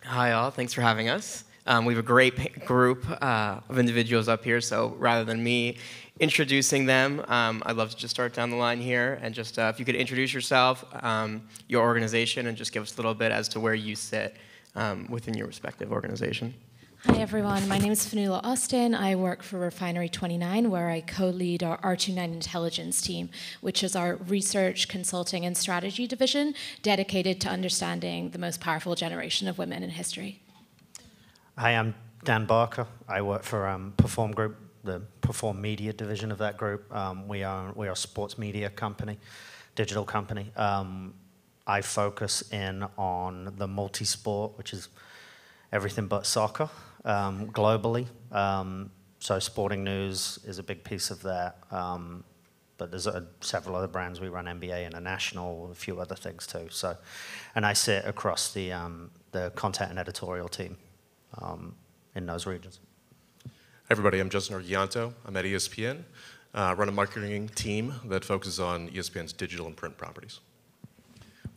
Hi, all. Thanks for having us. We have a great group of individuals up here, so rather than me introducing them, I'd love to just start down the line here, and just if you could introduce yourself, your organization, and just give us a little bit as to where you sit within your respective organization. Hi, everyone. My name is Finola Austin. I work for Refinery 29, where I co-lead our R29 Intelligence team, which is our research, consulting, and strategy division dedicated to understanding the most powerful generation of women in history. Hi, I'm Dan Barker. I work for Perform Group, the Perform Media division of that group. We are a sports media company, digital company. I focus in on the multi-sport, which is everything but soccer, globally. So sporting news is a big piece of that. But there's several other brands. We run NBA International, a few other things too. So, and I sit across the content and editorial team in those regions. Hi everybody, I'm Justin Hergianto. I'm at ESPN. Run a marketing team that focuses on ESPN's digital and print properties.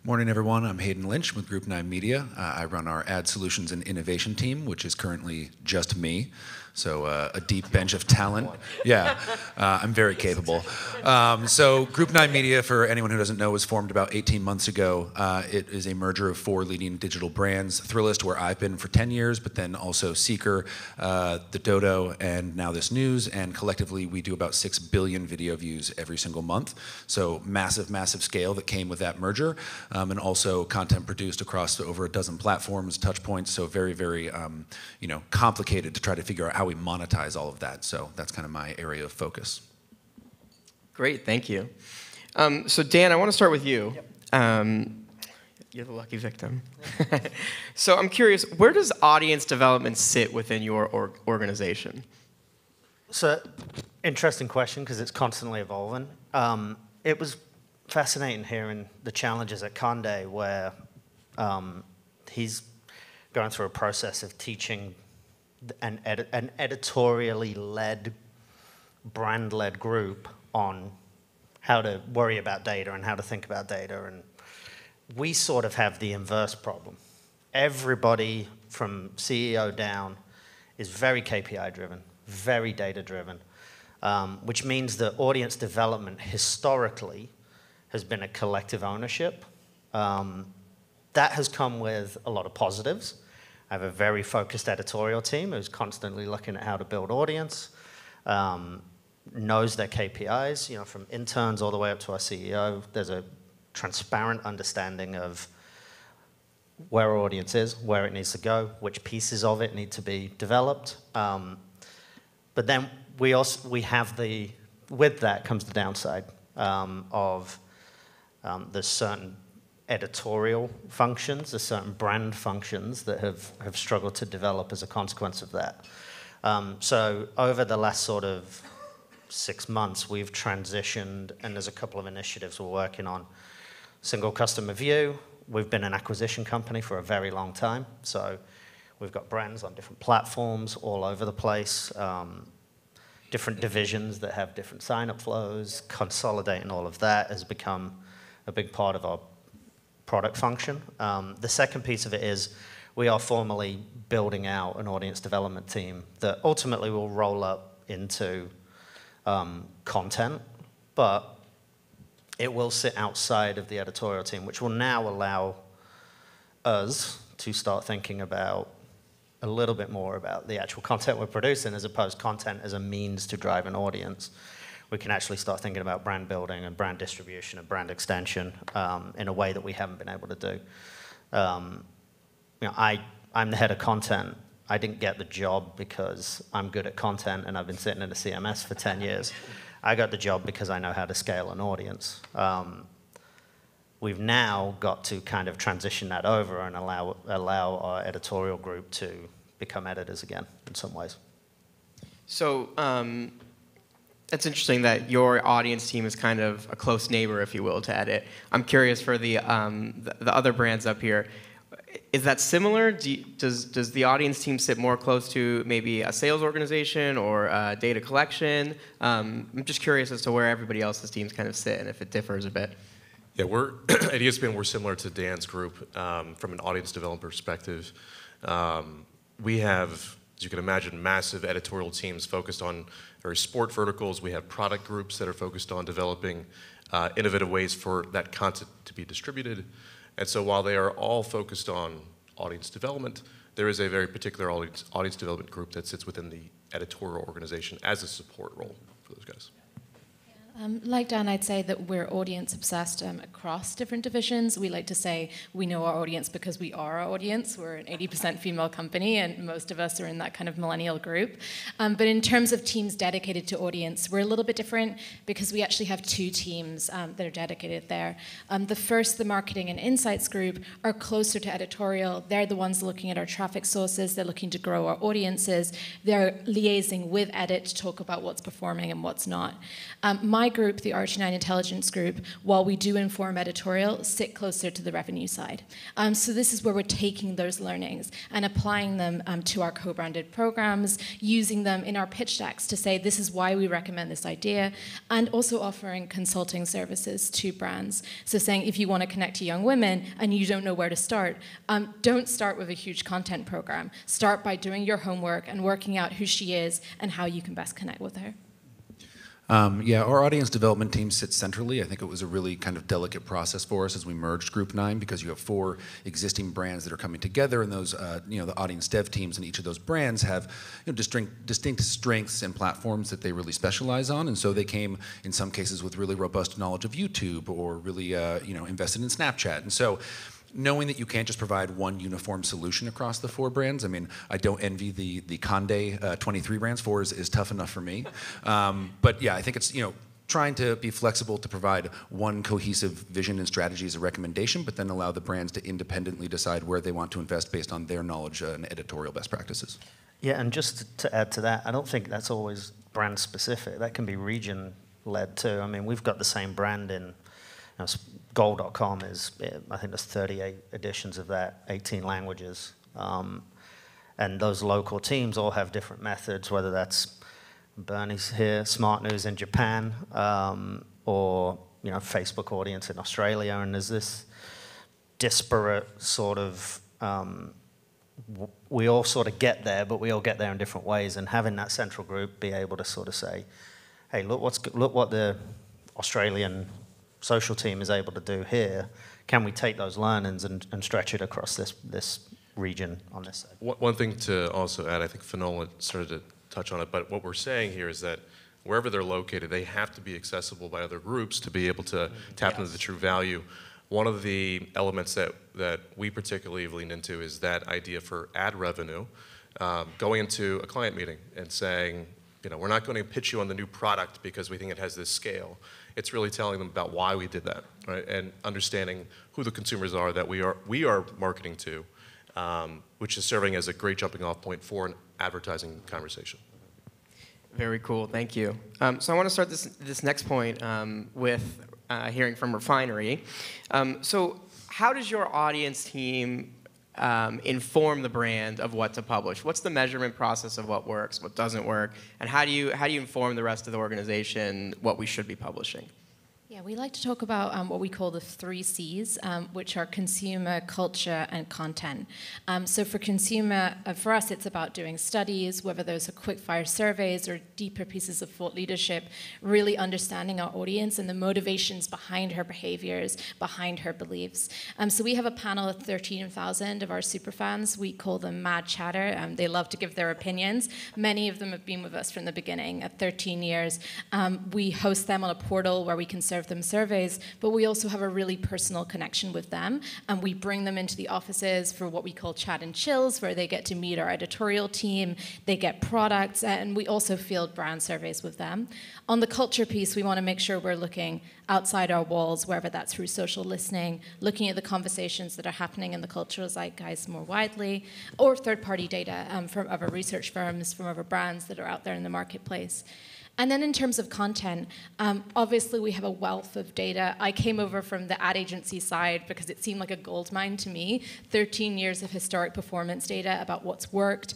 Morning, everyone. I'm Hayden Lynch with Group 9 Media. I run our ad solutions and innovation team, which is currently just me. So a deep bench of talent. Yeah, I'm very capable. So Group 9 Media, for anyone who doesn't know, was formed about 18 months ago. It is a merger of 4 leading digital brands: Thrillist, where I've been for 10 years, but then also Seeker, The Dodo, and now This News. And collectively, we do about 6 billion video views every single month. So massive, massive scale that came with that merger. And also content produced across over a dozen platforms, touch points. So very, very, complicated to try to figure out how we monetize all of that. So that's kind of my area of focus. Great, thank you. So Dan, I want to start with you. Yep. You're the lucky victim. So I'm curious, where does audience development sit within your organization? So, interesting question, because it's constantly evolving. It was fascinating hearing the challenges at Conde, where he's going through a process of teaching an editorially led, brand-led group on how to worry about data and how to think about data. And we sort of have the inverse problem. Everybody from CEO down is very KPI-driven, very data-driven, which means that audience development historically has been a collective ownership. That has come with a lot of positives. I have a very focused editorial team who's constantly looking at how to build audience, knows their KPIs, from interns all the way up to our CEO. There's a transparent understanding of where our audience is, where it needs to go, which pieces of it need to be developed. But then with that comes the downside of there's certain editorial functions, there's certain brand functions that have struggled to develop as a consequence of that. So over the last sort of 6 months, we've transitioned, and there's a couple of initiatives we're working on. Single customer view. We've been an acquisition company for a very long time, so we've got brands on different platforms all over the place, different divisions that have different sign-up flows. Consolidating all of that has become a big part of our product function. The second piece of it is we are formally building out an audience development team that ultimately will roll up into content, but it will sit outside of the editorial team, which will now allow us to start thinking about a little bit more about the actual content we're producing as opposed to content as a means to drive an audience. We can actually start thinking about brand building and brand distribution and brand extension in a way that we haven't been able to do. I'm the head of content. I didn't get the job because I'm good at content and I've been sitting in a CMS for 10 years. I got the job because I know how to scale an audience. We've now got to kind of transition that over and allow our editorial group to become editors again in some ways. So it's interesting that your audience team is kind of a close neighbor, if you will, to edit. I'm curious for the other brands up here. Is that similar? Does the audience team sit more close to maybe a sales organization or data collection? I'm just curious as to where everybody else's teams kind of sit and if it differs a bit. Yeah, we're at ESPN. We're similar to Dan's group from an audience development perspective. We have, as you can imagine, massive editorial teams focused on various sport verticals. We have product groups that are focused on developing innovative ways for that content to be distributed. And so while they are all focused on audience development, there is a very particular audience development group that sits within the editorial organization as a support role for those guys. Like Dan, I'd say that we're audience obsessed across different divisions. We like to say we know our audience because we are our audience. We're an 80% female company, and most of us are in that kind of millennial group. But in terms of teams dedicated to audience, we're a little bit different because we actually have two teams that are dedicated there. The first, the marketing and insights group, are closer to editorial. They're the ones looking at our traffic sources. They're looking to grow our audiences. They're liaising with edit to talk about what's performing and what's not. My group, the RT9 Intelligence group, while we do inform editorial, sit closer to the revenue side. So this is where we're taking those learnings and applying them to our co-branded programs, using them in our pitch decks to say this is why we recommend this idea, and also offering consulting services to brands. So saying if you want to connect to young women and you don't know where to start, don't start with a huge content program. Start by doing your homework and working out who she is and how you can best connect with her. Yeah, our audience development team sits centrally. I think it was a really kind of delicate process for us as we merged Group 9 because you have 4 existing brands that are coming together, and those, the audience dev teams in each of those brands have distinct strengths and platforms that they really specialize on, and so they came in some cases with really robust knowledge of YouTube or really, invested in Snapchat, and so. Knowing that you can't just provide one uniform solution across the 4 brands. I mean, I don't envy the Conde 23 brands. 4 is tough enough for me. But yeah, I think it's, trying to be flexible to provide one cohesive vision and strategy as a recommendation, but then allow the brands to independently decide where they want to invest based on their knowledge and editorial best practices. Yeah, and just to add to that, I don't think that's always brand specific. That can be region-led too. I mean, we've got the same brand in Goal.com is, I think there's 38 editions of that, 18 languages. And those local teams all have different methods, whether that's Bernie's here, Smart News in Japan, or Facebook audience in Australia. And there's this disparate sort of, we all sort of get there, but we all get there in different ways. And having that central group be able to sort of say, hey, look what the Australian social team is able to do here. Can we take those learnings and stretch it across this region on this side? One thing to also add, I think Finola started to touch on it, but what we're saying here is that wherever they're located, they have to be accessible by other groups to be able to tap into the true value. One of the elements that we particularly have leaned into is that idea for ad revenue, going into a client meeting and saying, we're not going to pitch you on the new product because we think it has this scale. It's really telling them about why we did that, right? And understanding who the consumers are that we are marketing to, which is serving as a great jumping off point for an advertising conversation. Very cool, thank you. So I want to start this next point with hearing from Refinery. So how does your audience team inform the brand of what to publish? What's the measurement process of what works, what doesn't work, and how do you inform the rest of the organization what we should be publishing? Yeah, we like to talk about what we call the 3 C's, which are consumer, culture, and content. So for consumer, for us, it's about doing studies, whether those are quick-fire surveys or deeper pieces of thought leadership, really understanding our audience and the motivations behind her behaviors, behind her beliefs. So we have a panel of 13,000 of our superfans. We call them Mad Chatter. They love to give their opinions. Many of them have been with us from the beginning, at 13 years. We host them on a portal where we can serve them surveys, but we also have a really personal connection with them, and we bring them into the offices for what we call chat and chills, where they get to meet our editorial team, they get products, and we also field brand surveys with them. On the culture piece, we want to make sure we're looking outside our walls, whether that's through social listening, looking at the conversations that are happening in the cultural zeitgeist more widely, or third-party data from other research firms, from other brands that are out there in the marketplace. And then in terms of content, obviously we have a wealth of data. I came over from the ad agency side because it seemed like a gold mine to me. 13 years of historic performance data about what's worked,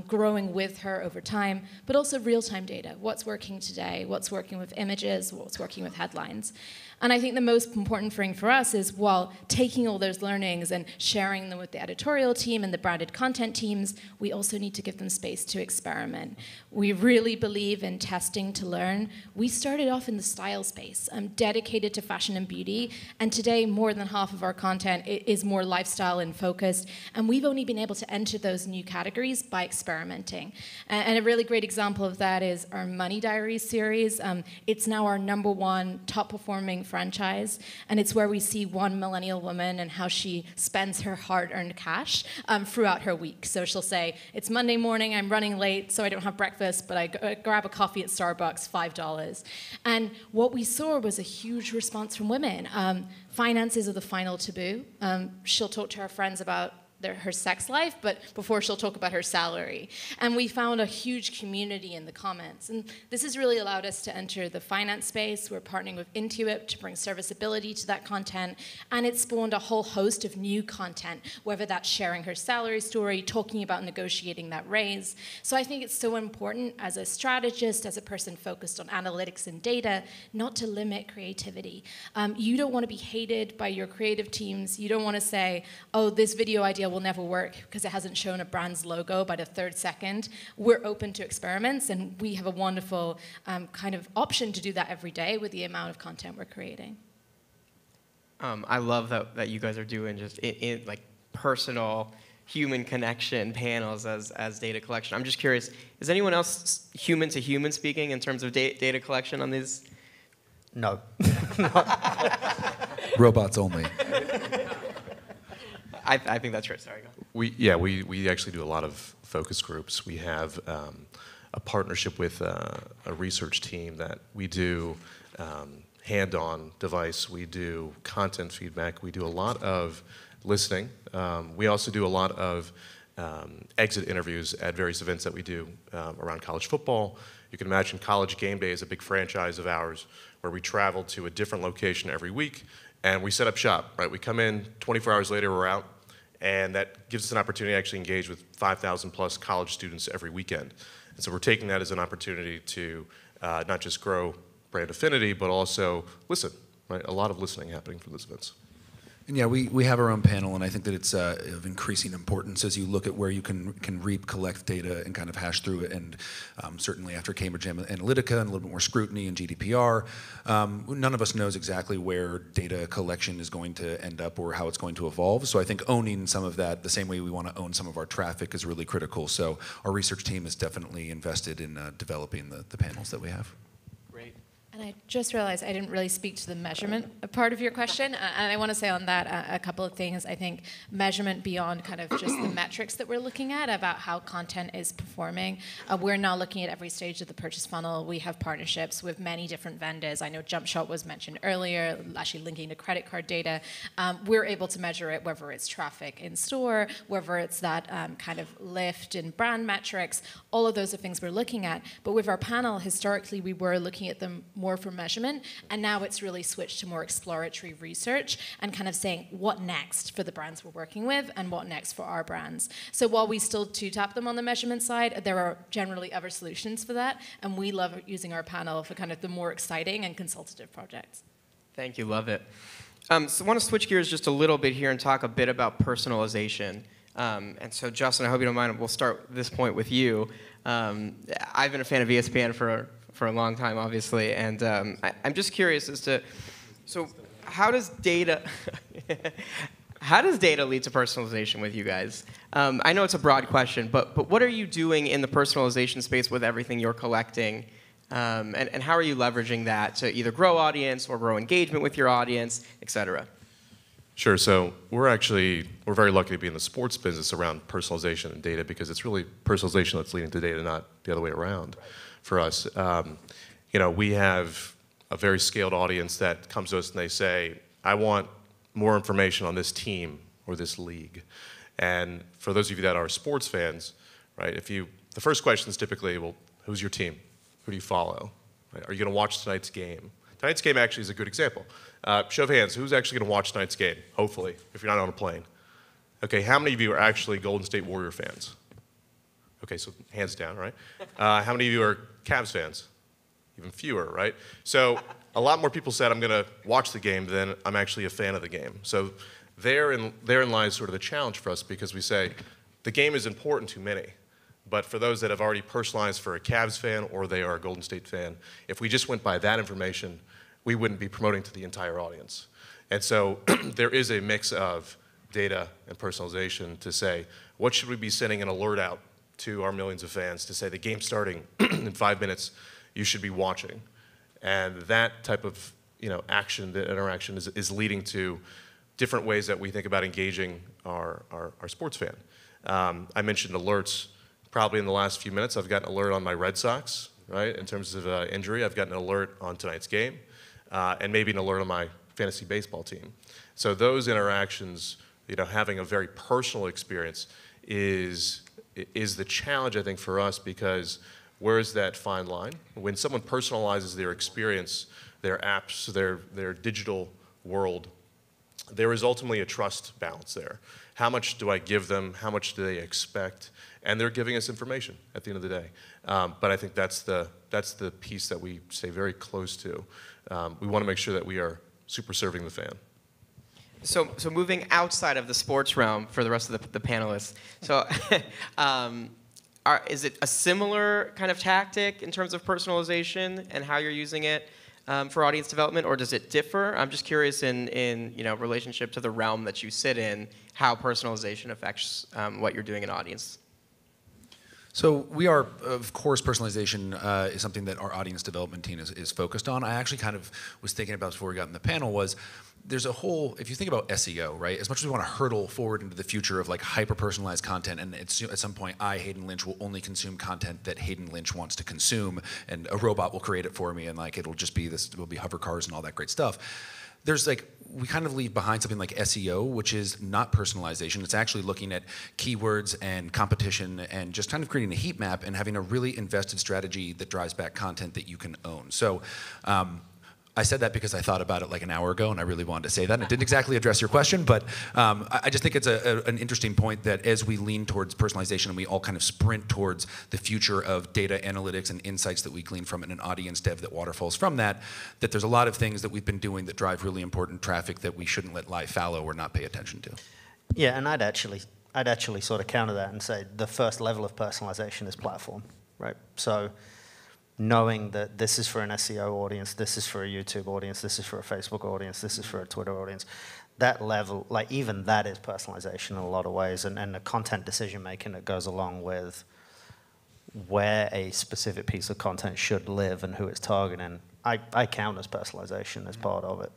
growing with her over time, but also real-time data. What's working today, what's working with images, what's working with headlines. And I think the most important thing for us is, while taking all those learnings and sharing them with the editorial team and the branded content teams, we also need to give them space to experiment. We really believe in testing to learn. We started off in the style space, dedicated to fashion and beauty, and today more than half of our content is more lifestyle and focused, and we've only been able to enter those new categories by experimenting. And a really great example of that is our Money Diaries series. It's now our #1 top performing franchise, and it's where we see one millennial woman and how she spends her hard-earned cash throughout her week. So she'll say, it's Monday morning, I'm running late, so I don't have breakfast, but I grab a coffee at Starbucks, $5. And what we saw was a huge response from women. Finances are the final taboo. She'll talk to her friends about her sex life, but before she'll talk about her salary. And we found a huge community in the comments. And this has really allowed us to enter the finance space. We're partnering with Intuit to bring serviceability to that content. And it spawned a whole host of new content, whether that's sharing her salary story, talking about negotiating that raise. So I think it's so important as a strategist, as a person focused on analytics and data, not to limit creativity. You don't want to be hated by your creative teams. You don't want to say, oh, this video idea will never work because it hasn't shown a brand's logo by the 3rd second. We're open to experiments, and we have a wonderful kind of option to do that every day with the amount of content we're creating. I love that you guys are doing just like personal human connection panels as data collection. I'm just curious, is anyone else human to human speaking in terms of data collection on these? No. Robots only. I think that's right. Sorry, go on. We actually do a lot of focus groups. We have a partnership with a research team that we do hand-on device. We do content feedback. We do a lot of listening. We also do a lot of exit interviews at various events that we do around college football. You can imagine College Game Day is a big franchise of ours where we travel to a different location every week and we set up shop, right? We come in, 24 hours later we're out, and that gives us an opportunity to actually engage with 5,000 plus college students every weekend. And so we're taking that as an opportunity to not just grow brand affinity, but also listen, right? A lot of listening happening from these events. And yeah, we have our own panel, and I think that it's of increasing importance as you look at where you can reap, collect data, and kind of hash through it. And certainly after Cambridge Analytica and a little bit more scrutiny and GDPR, none of us knows exactly where data collection is going to end up or how it's going to evolve. So I think owning some of that, the same way we want to own some of our traffic, is really critical. So our research team is definitely invested in developing the panels that we have. And I just realized I didn't really speak to the measurement part of your question. And I want to say on that a couple of things. I think measurement beyond kind of just the metrics that we're looking at about how content is performing. We're now looking at every stage of the purchase funnel. We have partnerships with many different vendors. I know JumpShot was mentioned earlier, actually linking to credit card data. We're able to measure it, whether it's traffic in store, whether it's that kind of lift in brand metrics. All of those are things we're looking at. But with our panel, historically, we were looking at them more for measurement, and now it's really switched to more exploratory research and kind of saying what next for the brands we're working with and what next for our brands. So while we still two-tap them on the measurement side, there are generally other solutions for that, and we love using our panel for kind of the more exciting and consultative projects. Thank you, love it. So I want to switch gears just a little bit here and talk a bit about personalization. And so Justin, I hope you don't mind, we'll start this point with you. I've been a fan of ESPN for a long time, obviously, and I'm just curious as to, so how does data lead to personalization with you guys? I know it's a broad question, but what are you doing in the personalization space with everything you're collecting, and how are you leveraging that to either grow audience or grow engagement with your audience, et cetera? Sure. So we're very lucky to be in the sports business around personalization and data, because it's really personalization that's leading to data, not the other way around. For us, we have a very scaled audience that comes to us and they say, I want more information on this team or this league. And for those of you that are sports fans, right, the first question is typically, well, who's your team? Who do you follow? Right? Are you going to watch tonight's game? Tonight's game actually is a good example. Show of hands, who's actually going to watch tonight's game, hopefully, if you're not on a plane? Okay, how many of you are actually Golden State Warrior fans? Okay, so hands down, right? How many of you are Cavs fans? Even fewer, right? So a lot more people said, I'm going to watch the game than I'm actually a fan of the game. So therein lies sort of the challenge for us, because we say the game is important to many. But for those that have already personalized for a Cavs fan or they are a Golden State fan, if we just went by that information, we wouldn't be promoting to the entire audience. And so there is a mix of data and personalization to say, what should we be sending an alert out to our millions of fans to say the game's starting in 5 minutes, you should be watching. And that type of action, the interaction is leading to different ways that we think about engaging our sports fan. I mentioned alerts. Probably in the last few minutes, I've gotten an alert on my Red Sox, right? In terms of injury, I've gotten an alert on tonight's game, and maybe an alert on my fantasy baseball team. So those interactions, having a very personal experience is the challenge, I think, for us, because where is that fine line? When someone personalizes their experience, their apps, their digital world, there is ultimately a trust balance there. How much do I give them? How much do they expect? And they're giving us information at the end of the day. But I think that's the piece that we stay very close to. We want to make sure that we are super serving the fan. So moving outside of the sports realm for the rest of the panelists. So is it a similar kind of tactic in terms of personalization and how you're using it for audience development, or does it differ? I'm just curious in relationship to the realm that you sit in, how personalization affects what you're doing in audience. So we are, of course, personalization is something that our audience development team is focused on. I actually kind of was thinking about before we got in the panel was, there's a whole, if you think about SEO, right, as much as we want to hurdle forward into the future of like hyper-personalized content, and at some point Hayden Lynch, will only consume content that Hayden Lynch wants to consume, and a robot will create it for me, and like it'll just be this, it will be hover cars and all that great stuff. There's like, we kind of leave behind something like SEO, which is not personalization. It's actually looking at keywords and competition and just kind of creating a heat map and having a really invested strategy that drives back content that you can own. So I said that because I thought about it like an hour ago, and I really wanted to say that. And it didn't exactly address your question, but I just think it's an interesting point that as we lean towards personalization and we all kind of sprint towards the future of data analytics and insights that we glean from it and an audience dev that waterfalls from that, that there's a lot of things that we've been doing that drive really important traffic that we shouldn't let lie fallow or not pay attention to. Yeah, and I'd actually sort of counter that and say the first level of personalization is platform, right? So knowing that this is for an SEO audience, this is for a YouTube audience, this is for a Facebook audience, this is for a Twitter audience, that level, like even that is personalization in a lot of ways, and the content decision making that goes along with where a specific piece of content should live and who it's targeting, I count as personalization as part of it.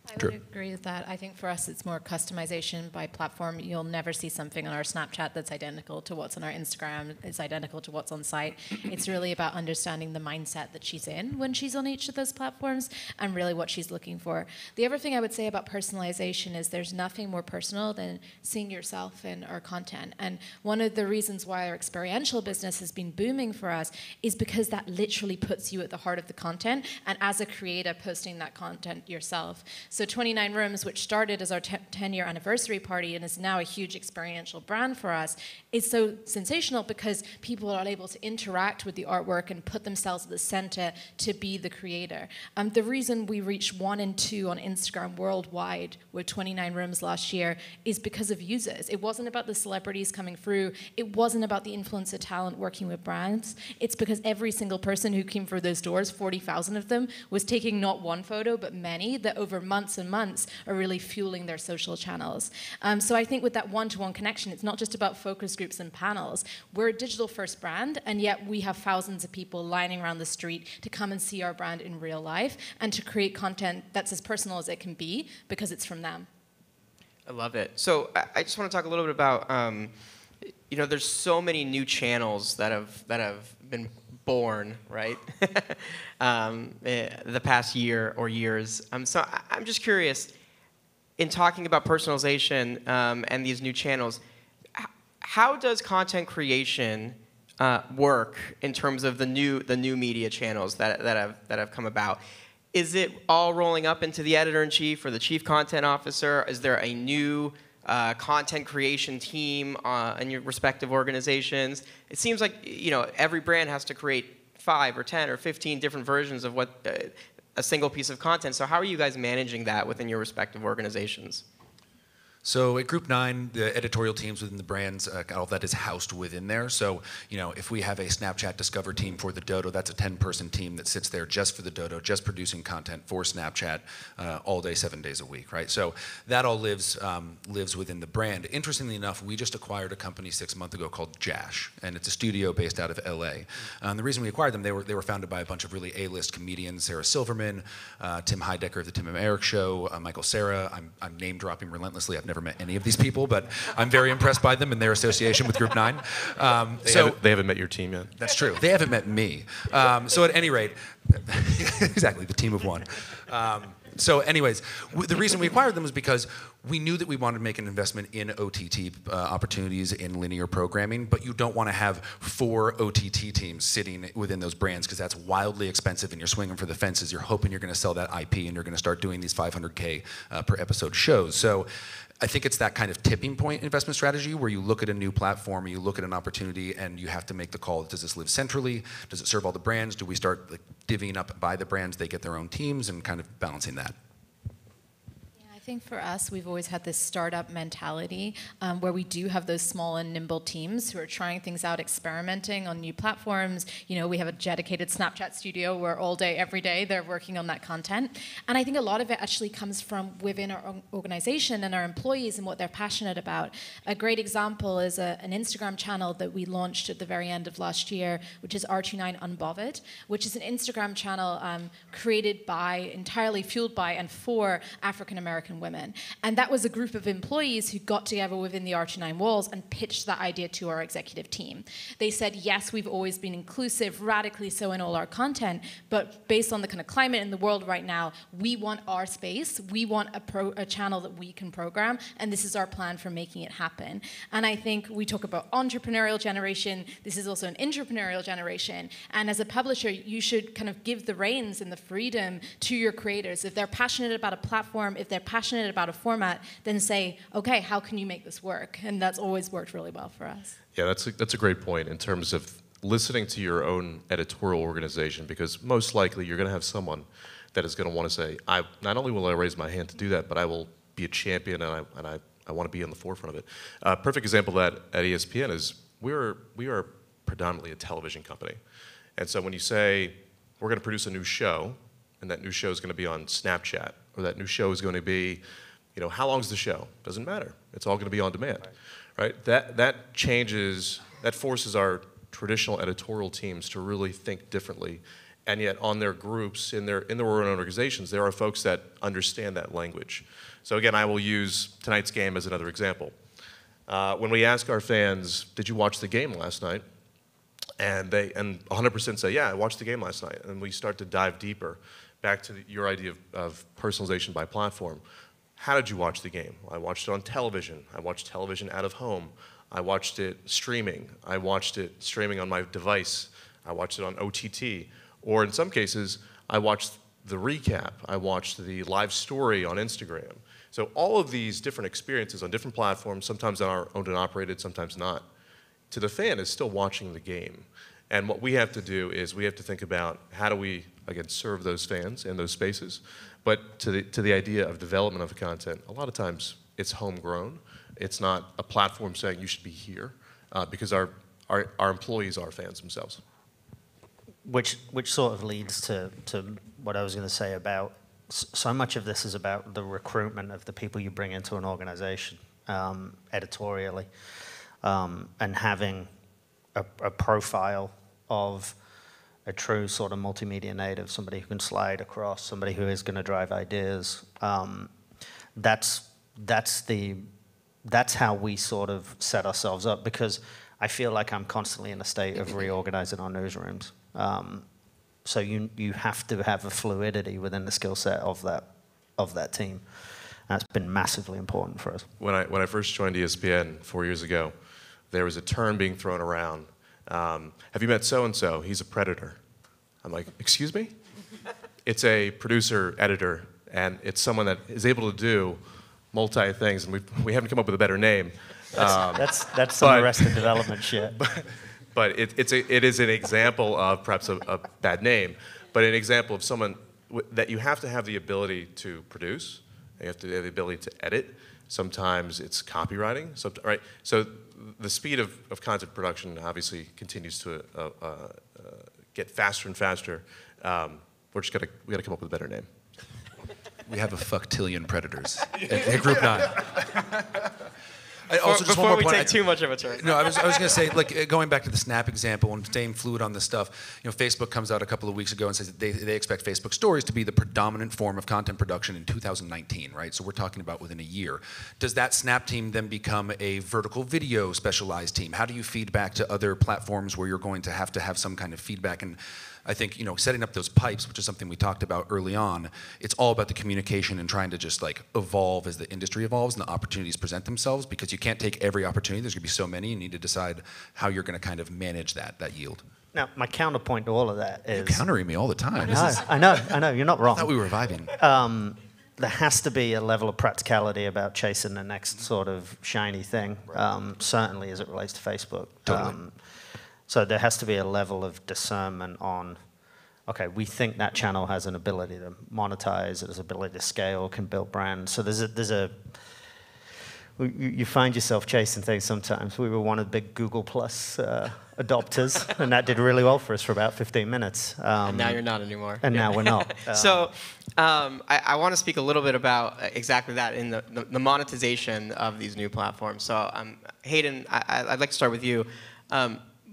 I would agree with that. I think for us it's more customization by platform. You'll never see something on our Snapchat that's identical to what's on our Instagram. It's identical to what's on site. It's really about understanding the mindset that she's in when she's on each of those platforms and really what she's looking for. The other thing I would say about personalization is there's nothing more personal than seeing yourself in our content. And one of the reasons why our experiential business has been booming for us is because that literally puts you at the heart of the content, and as a creator posting that content yourself. So 29 Rooms, which started as our 10-year anniversary party and is now a huge experiential brand for us, is so sensational because people are able to interact with the artwork and put themselves at the center to be the creator. The reason we reached 1 in 2 on Instagram worldwide with 29 Rooms last year is because of users. It wasn't about the celebrities coming through. It wasn't about the influencer talent working with brands. It's because every single person who came through those doors, 40,000 of them, was taking not one photo, but many that over months and months are really fueling their social channels. So I think with that one-to-one connection, it's not just about focus groups and panels. We're a digital-first brand, and yet we have thousands of people lining around the street to come and see our brand in real life and to create content that's as personal as it can be because it's from them. I love it. So I just want to talk a little bit about, there's so many new channels that have been born, right? The past year or years. So I'm just curious, in talking about personalization and these new channels, how does content creation work in terms of the new media channels that have come about? Is it all rolling up into the editor-in-chief or the chief content officer? Is there a new content creation team in your respective organizations? It seems like every brand has to create 5 or 10 or 15 different versions of what a single piece of content. So how are you guys managing that within your respective organizations? So at Group 9, the editorial teams within the brands, all of that is housed within there. So, if we have a Snapchat Discover team for the Dodo, that's a 10-person team that sits there just for the Dodo, just producing content for Snapchat all day, 7 days a week, right? So that all lives within the brand. Interestingly enough, we just acquired a company 6 months ago called Jash, and it's a studio based out of LA. The reason we acquired them, they were founded by a bunch of really A-list comedians, Sarah Silverman, Tim Heidecker of the Tim and Eric Show, Michael Cera. I'm name dropping relentlessly. I've never met any of these people, but I'm very impressed by them and their association with Group 9. They haven't met your team yet. That's true. They haven't met me. So at any rate, exactly, the team of one. So anyways, the reason we acquired them was because we knew that we wanted to make an investment in OTT opportunities in linear programming, but you don't want to have 4 OTT teams sitting within those brands because that's wildly expensive and you're swinging for the fences. You're hoping you're going to sell that IP and you're going to start doing these $500K per episode shows. So I think it's that kind of tipping point investment strategy where you look at a new platform or you look at an opportunity and you have to make the call, does this live centrally? Does it serve all the brands? Do we start divvying up by the brands, they get their own teams, and kind of balancing that? I think for us, we've always had this startup mentality where we do have those small and nimble teams who are trying things out, experimenting on new platforms. We have a dedicated Snapchat studio where all day, every day, they're working on that content. And I think a lot of it actually comes from within our organization and our employees and what they're passionate about. A great example is an Instagram channel that we launched at the very end of last year, which is R29 Unbothered, which is an Instagram channel created by, entirely fueled by, and for African-American women. And that was a group of employees who got together within the R29 walls and pitched that idea to our executive team. They said, yes, we've always been inclusive, radically so in all our content, but based on the kind of climate in the world right now, we want our space, we want a channel that we can program, and this is our plan for making it happen. And I think we talk about entrepreneurial generation, this is also an entrepreneurial generation, and as a publisher, you should kind of give the reins and the freedom to your creators. If they're passionate about a platform, if they're passionate about a format, then say, okay, how can you make this work? And that's always worked really well for us. Yeah, that's a great point in terms of listening to your own editorial organization, because most likely you're going to have someone that is going to want to say, not only will I raise my hand to do that, but I will be a champion and I want to be on the forefront of it. A perfect example of that at ESPN is we are predominantly a television company. And so when you say, we're going to produce a new show, and that new show is going to be on Snapchat, or that new show is going to be, how long is the show? Doesn't matter. It's all going to be on demand, right? That changes, that forces our traditional editorial teams to really think differently, and yet on their groups, in their own organizations, there are folks that understand that language. So again, I will use tonight's game as another example. When we ask our fans, did you watch the game last night? And 100% say, yeah, I watched the game last night. And we start to dive deeper back to your idea of personalization by platform. How did you watch the game? Well, I watched it on television. I watched television out of home. I watched it streaming. I watched it streaming on my device. I watched it on OTT. Or in some cases, I watched the recap. I watched the live story on Instagram. So all of these different experiences on different platforms, sometimes are owned and operated, sometimes not, to the fan is still watching the game. And what we have to do is we have to think about how do we, again, serve those fans in those spaces. But to the idea of development of content, a lot of times it's homegrown. It's not a platform saying you should be here because our employees are fans themselves. Which sort of leads to what I was going to say about, so much of this is about the recruitment of the people you bring into an organization editorially, and having a profile of a true sort of multimedia native, somebody who can slide across, somebody who is going to drive ideas. That's how we sort of set ourselves up, because I feel like I'm constantly in a state of reorganizing our newsrooms. So you have to have a fluidity within the skill set of that team. That's been massively important for us. When I first joined ESPN 4 years ago, there was a term being thrown around. Have you met so-and-so? He's a predator. I'm like, excuse me? It's a producer, editor, and it's someone that is able to do multi-things, and we haven't come up with a better name. That's some Arrested Development shit. But it is an example of perhaps a bad name, but an example of someone that you have to have the ability to produce, you have to have the ability to edit. Sometimes it's copywriting, right? So the speed of content production obviously continues to get faster and faster. We got to come up with a better name. We have a fucktillion predators at Group 9. I also just Before one more we point, take too much of a turn. No, I was going to say, like, going back to the Snap example and staying fluid on this stuff, you know, Facebook comes out a couple of weeks ago and says that they expect Facebook Stories to be the predominant form of content production in 2019, right? So we're talking about within a year. Does that Snap team then become a vertical video specialized team? How do you feed back to other platforms where you're going to have some kind of feedback? And I think, you know, setting up those pipes, which is something we talked about early on, it's all about the communication and trying to just like evolve as the industry evolves and the opportunities present themselves, because you can't take every opportunity. There's going to be so many. You need to decide how you're going to kind of manage that yield. Now, my counterpoint to all of that is... You're countering me all the time. I know, you're not wrong. I thought we were vibing. There has to be a level of practicality about chasing the next sort of shiny thing, certainly as it relates to Facebook. Totally. So there has to be a level of discernment on, okay, we think that channel has an ability to monetize, it has ability to scale, can build brands. So you find yourself chasing things sometimes. We were one of the big Google Plus adopters, and that did really well for us for about 15 minutes. And now you're not anymore. And now we're not. So I want to speak a little bit about exactly that in the monetization of these new platforms. So Hayden, I'd like to start with you.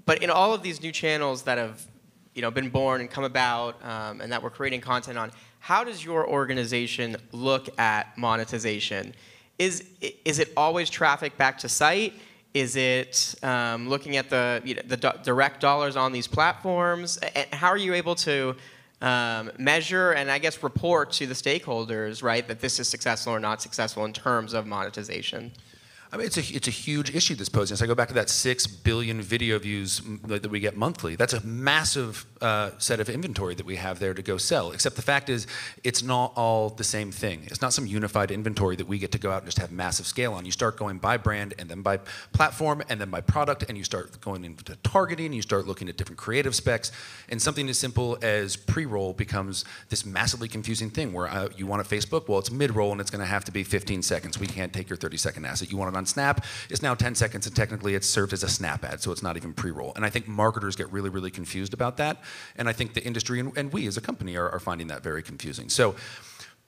But in all of these new channels that have been born and come about and that we're creating content on, how does your organization look at monetization? Is it always traffic back to site? Is it looking at the direct dollars on these platforms? And how are you able to measure and I guess report to the stakeholders, right, that this is successful or not successful in terms of monetization? I mean, it's a huge issue this poses. I go back to that 6 billion video views that we get monthly. That's a massive set of inventory that we have there to go sell. Except the fact is, it's not all the same thing. It's not some unified inventory that we get to go out and just have massive scale on. You start going by brand, and then by platform, and then by product, and you start going into targeting, and you start looking at different creative specs, and something as simple as pre-roll becomes this massively confusing thing where you want it Facebook, well, it's mid-roll, and it's going to have to be 15 seconds. We can't take your 30-second asset. You want it on Snap, it's now 10 seconds, and technically it's served as a Snap ad, so it's not even pre-roll. And I think marketers get really, really confused about that, and I think the industry and we as a company are finding that very confusing. So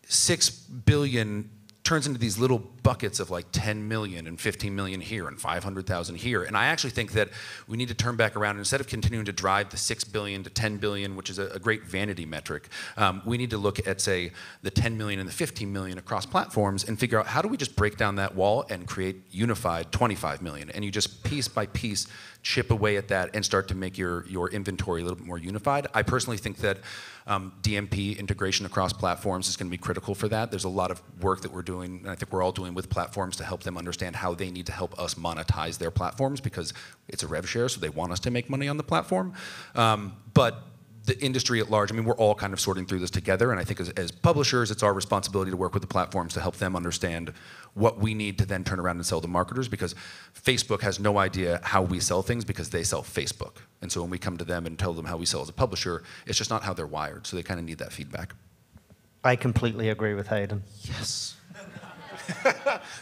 6 billion turns into these little buckets of like 10 million and 15 million here and 500,000 here. And I actually think that we need to turn back around, and instead of continuing to drive the 6 billion to 10 billion, which is a great vanity metric, we need to look at, say, the 10 million and the 15 million across platforms and figure out how do we just break down that wall and create unified 25 million. And you just piece by piece chip away at that and start to make your inventory a little bit more unified. I personally think that DMP integration across platforms is going to be critical for that. There's a lot of work that we're doing, and I think we're all doing with platforms to help them understand how they need to help us monetize their platforms, because it's a rev share, so they want us to make money on the platform. But the industry at large, I mean, we're all kind of sorting through this together, and I think as publishers, it's our responsibility to work with the platforms to help them understand what we need to then turn around and sell to marketers, because Facebook has no idea how we sell things because they sell Facebook. And so when we come to them and tell them how we sell as a publisher, it's just not how they're wired, so they kind of need that feedback. I completely agree with Hayden. Yes.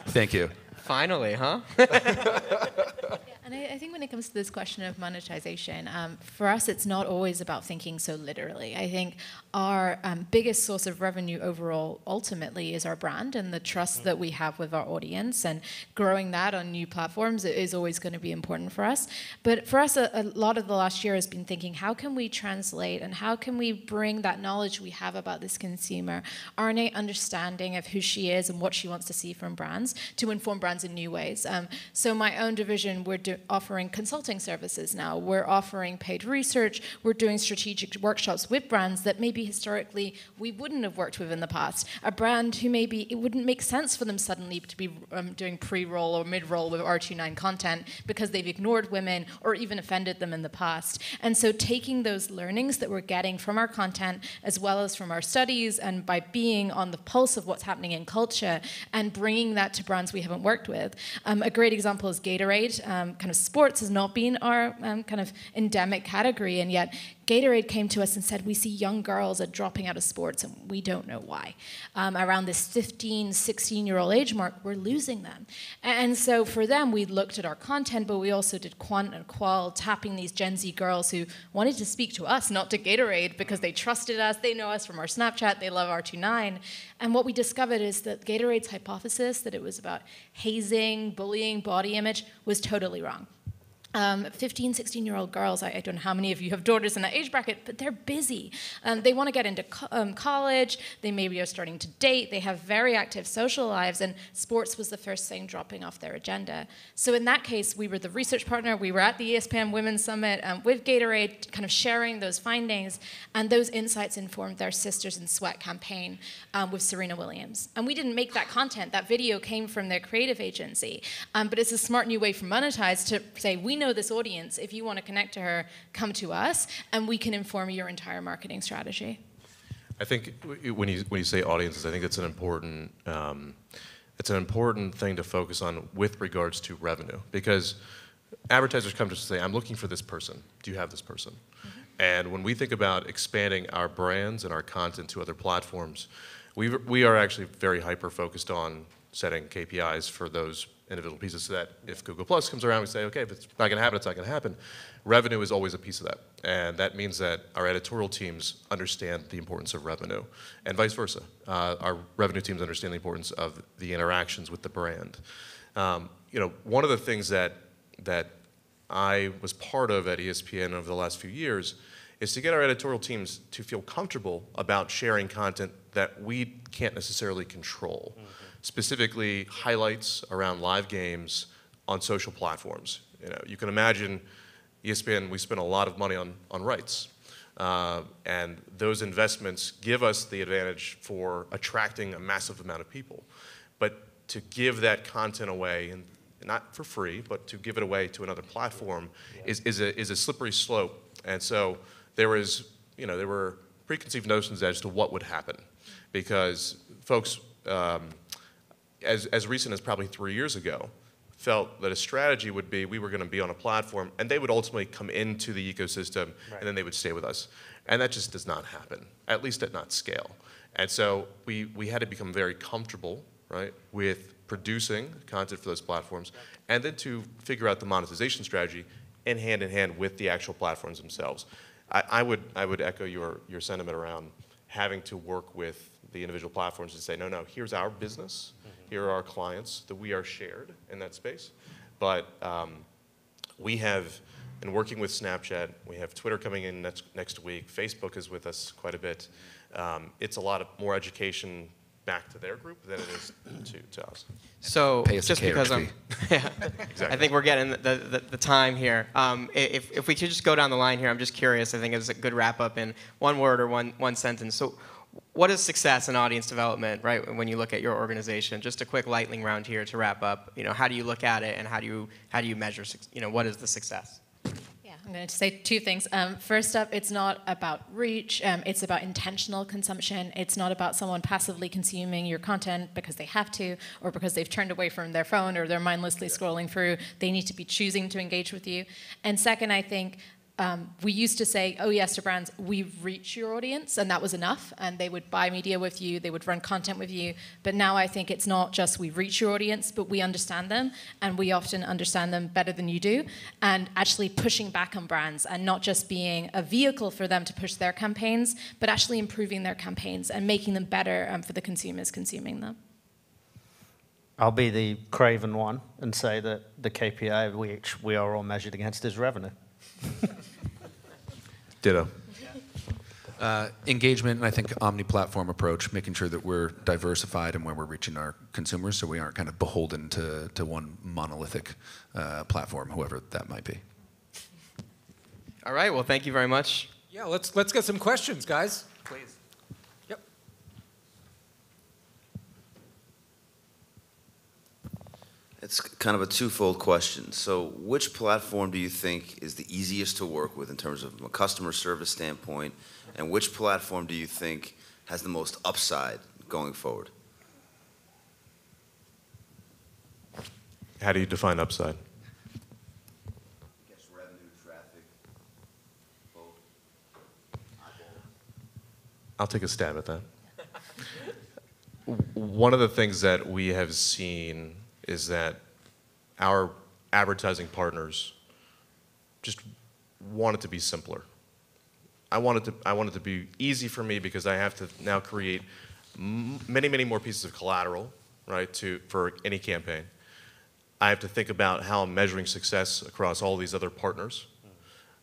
Thank you. Finally, huh? And I think when it comes to this question of monetization, for us, it's not always about thinking so literally. I think our biggest source of revenue overall, ultimately, is our brand and the trust that we have with our audience. And growing that on new platforms is always going to be important for us. But for us, a lot of the last year has been thinking, how can we translate and how can we bring that knowledge we have about this consumer, our innate understanding of who she is and what she wants to see from brands, to inform brands in new ways. So my own division, we're offering consulting services now. We're offering paid research. We're doing strategic workshops with brands that maybe historically we wouldn't have worked with in the past. A brand who maybe it wouldn't make sense for them suddenly to be doing pre-roll or mid-roll with R29 content because they've ignored women or even offended them in the past. And so taking those learnings that we're getting from our content as well as from our studies and by being on the pulse of what's happening in culture and bringing that to brands we haven't worked with. A great example is Gatorade. Kind of sports has not been our kind of endemic category, and yet Gatorade came to us and said, we see young girls are dropping out of sports, and we don't know why. Around this 15, 16-year-old age mark, we're losing them. And so for them, we looked at our content, but we also did quant and qual, tapping these Gen Z girls who wanted to speak to us, not to Gatorade, because they trusted us, they know us from our Snapchat, they love R29. And what we discovered is that Gatorade's hypothesis that it was about hazing, bullying, body image was totally wrong. 15, 16-year-old girls, I don't know how many of you have daughters in that age bracket, but they're busy. They want to get into college, they maybe are starting to date, they have very active social lives, and sports was the first thing dropping off their agenda. So in that case, we were the research partner, we were at the ESPN Women's Summit with Gatorade, kind of sharing those findings, and those insights informed their Sisters in Sweat campaign with Serena Williams. And we didn't make that content, that video came from their creative agency, but it's a smart new way for Monetize to say, we know this audience, if you want to connect to her, come to us, and we can inform your entire marketing strategy. I think when you say audiences, I think it's an important thing to focus on with regards to revenue, because advertisers come to us and say, I'm looking for this person. Do you have this person? Mm-hmm. And when we think about expanding our brands and our content to other platforms, we are actually very hyper-focused on setting KPIs for those individual pieces, so that if Google Plus comes around, we say, okay, if it's not going to happen, it's not going to happen. Revenue is always a piece of that. And that means that our editorial teams understand the importance of revenue, and vice versa. Our revenue teams understand the importance of the interactions with the brand. One of the things that I was part of at ESPN over the last few years is to get our editorial teams to feel comfortable about sharing content that we can't necessarily control. Mm-hmm. Specifically highlights around live games on social platforms. You can imagine ESPN, we spend a lot of money on rights. And those investments give us the advantage for attracting a massive amount of people. But to give that content away, and not for free, but to give it away to another platform is a slippery slope. And so there were preconceived notions as to what would happen, because folks, as recent as probably 3 years ago, felt that a strategy would be we were going to be on a platform and they would ultimately come into the ecosystem, right, and then they would stay with us. And that just does not happen, at least at not scale. And so we had to become very comfortable, right, with producing content for those platforms, and then to figure out the monetization strategy in hand with the actual platforms themselves. I would echo your sentiment around having to work with the individual platforms and say, no, here's our business, here are our clients, that we are shared in that space. But we have been working with Snapchat, we have Twitter coming in next week, Facebook is with us quite a bit. It's a lot of more education back to their group than it is to us. So just because Exactly. I think we're getting the time here. If we could just go down the line here, I'm just curious. I think it's a good wrap up in one word or one sentence. So, what is success in audience development, right? When you look at your organization, just a quick lightning round here to wrap up. How do you look at it, and how do you measure? What is the success? I'm going to say two things. First up, it's not about reach. It's about intentional consumption. It's not about someone passively consuming your content because they have to, or because they've turned away from their phone, or they're mindlessly scrolling through. They need to be choosing to engage with you. And second, I think we used to say, oh yes, to brands, we reach your audience, and that was enough, and they would buy media with you, they would run content with you. But now I think it's not just we reach your audience, but we understand them, and we often understand them better than you do, and actually pushing back on brands, and not just being a vehicle for them to push their campaigns, but actually improving their campaigns and making them better for the consumers consuming them. I'll be the craven one and say that the KPI which we are all measured against is revenue. Ditto. Engagement, and I think omni-platform approach, making sure that we're diversified and where we're reaching our consumers, so we aren't kind of beholden to one monolithic platform, whoever that might be. All right. Well, thank you very much. Yeah, let's get some questions, guys. Please. Yep. It's kind of a twofold question. So which platform do you think is the easiest to work with in terms of a customer service standpoint, and which platform do you think has the most upside going forward? How do you define upside? I'll take a stab at that. One of the things that we have seen is that our advertising partners just want it to be simpler. I want it to be easy for me because I have to now create many more pieces of collateral, right, for any campaign. I have to think about how I'm measuring success across all these other partners.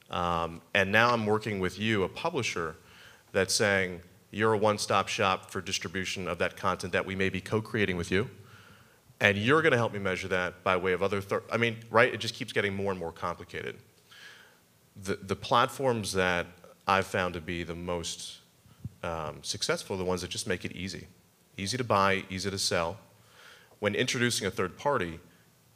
And now I'm working with you, a publisher, that's saying, you're a one-stop shop for distribution of that content that we may be co-creating with you. And you're going to help me measure that by way of other, I mean, right? It just keeps getting more and more complicated. The platforms that I've found to be the most successful are the ones that just make it easy. Easy to buy, easy to sell. When introducing a third party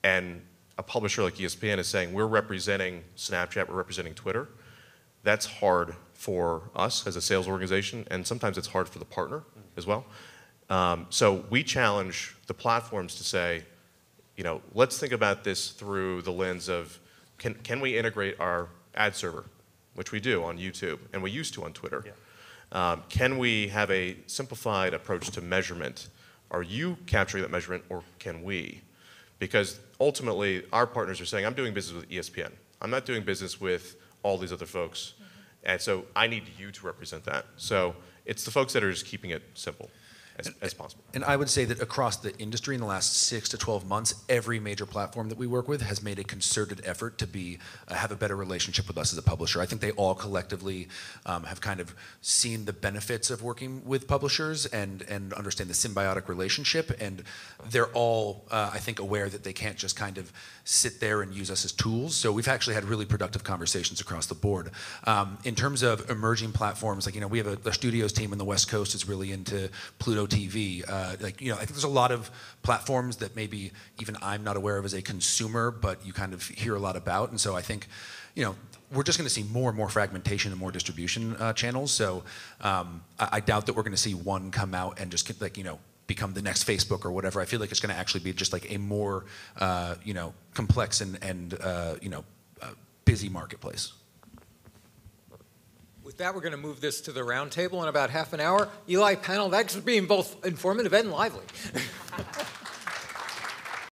and a publisher like ESPN is saying, we're representing Snapchat, we're representing Twitter, that's hard for us as a sales organization, and sometimes it's hard for the partner as well. So we challenge the platforms to say, let's think about this through the lens of, can we integrate our ad server, which we do on YouTube, and we used to on Twitter. Yeah. Can we have a simplified approach to measurement? Are you capturing that measurement, or can we? Because ultimately, our partners are saying, I'm doing business with ESPN. I'm not doing business with all these other folks. And so I need you to represent that. So it's the folks that are just keeping it simple as possible. And I would say that across the industry in the last 6 to 12 months, every major platform that we work with has made a concerted effort to have a better relationship with us as a publisher. I think they all collectively have kind of seen the benefits of working with publishers and understand the symbiotic relationship. And they're all, I think, aware that they can't just kind of sit there and use us as tools. So we've actually had really productive conversations across the board. In terms of emerging platforms, like, we have a studios team in the West Coast is really into Pluto TV. I think there's a lot of platforms that maybe even I'm not aware of as a consumer, but you kind of hear a lot about. And so I think, we're just going to see more and more fragmentation and more distribution channels. So I doubt that we're going to see one come out and just become the next Facebook or whatever. I feel like it's going to actually be just like a more, complex and busy marketplace. With that, we're going to move this to the round table in about half an hour. Eli, panel, thanks for being both informative and lively.